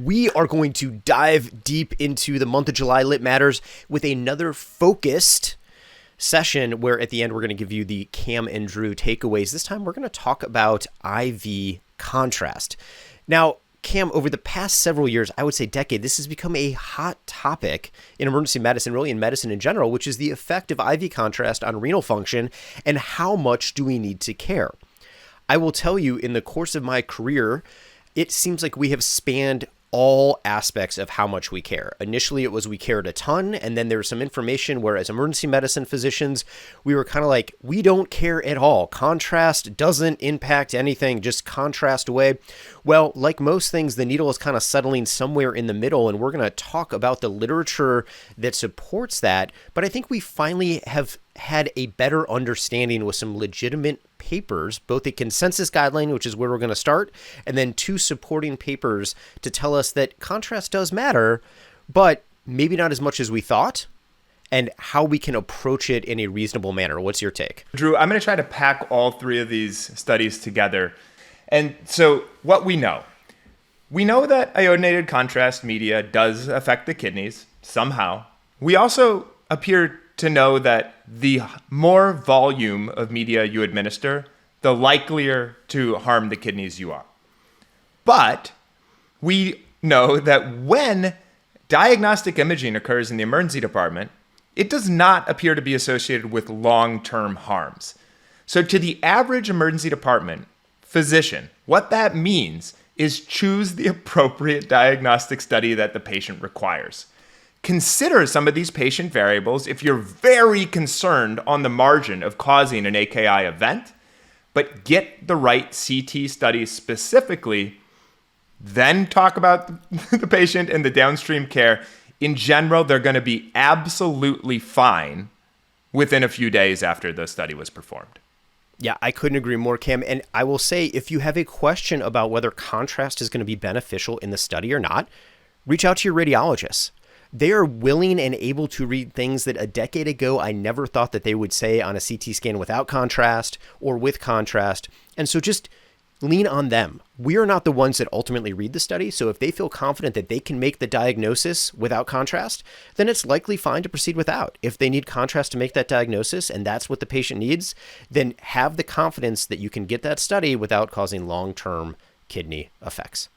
We are going to dive deep into the month of July Lit Matters with another focused session where at the end we're going to give you the Cam and Drew takeaways. This time we're going to talk about IV contrast. Now, Cam, over the past several years, I would say decade, this has become a hot topic in emergency medicine, really in medicine in general, which is the effect of IV contrast on renal function and how much do we need to care. I will tell you, in the course of my career, it seems like we have spanned all aspects of how much we care. Initially, it was we cared a ton, and then there was some information where as emergency medicine physicians, we were kind of like, we don't care at all. Contrast doesn't impact anything, just contrast away. Well, like most things, the needle is kind of settling somewhere in the middle, and we're going to talk about the literature that supports that. But I think we finally have had a better understanding with some legitimate papers, both a consensus guideline, which is where we're going to start, and then two supporting papers to tell us that contrast does matter, but maybe not as much as we thought, and how we can approach it in a reasonable manner. What's your take? Drew, I'm going to try to pack all three of these studies together. And so what we know that iodinated contrast media does affect the kidneys somehow. We also appear to know that the more volume of media you administer, the likelier to harm the kidneys you are. But we know that when diagnostic imaging occurs in the emergency department, it does not appear to be associated with long-term harms. So to the average emergency department physician, what that means is choose the appropriate diagnostic study that the patient requires. Consider some of these patient variables if you're very concerned on the margin of causing an AKI event, but get the right CT study specifically, then talk about the patient and the downstream care. In general, they're going to be absolutely fine within a few days after the study was performed. Yeah, I couldn't agree more, Cam. And I will say, if you have a question about whether contrast is going to be beneficial in the study or not, reach out to your radiologist. They are willing and able to read things that a decade ago I never thought that they would say on a CT scan without contrast or with contrast. And so just lean on them. We are not the ones that ultimately read the study. So if they feel confident that they can make the diagnosis without contrast, then it's likely fine to proceed without. If they need contrast to make that diagnosis and that's what the patient needs, then have the confidence that you can get that study without causing long-term kidney effects.